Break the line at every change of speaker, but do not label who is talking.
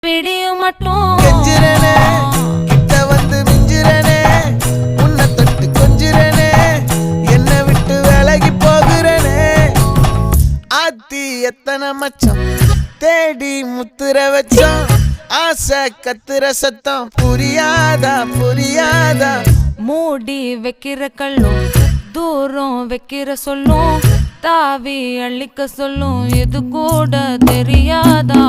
பிடியும் மட்டும்
கெஞ்சிரனே கிட்ட வந்து மிஞ்சிரனே உன்னை தொட்டு கொஞ்சிரனே என்னை விட்டு விலகி போகிறனே ஆத்தி எத்தனை மச்சம் தேடி முத்துற வச்சோம் ஆசை கத்துற சத்தம் புரியாதா புரியாதா
மூடி வைக்கிற கல்லும் தூரம் வைக்கிற சொல்லும் தாவி அள்ளிக்க சொல்லும் இது கூட தெரியாதா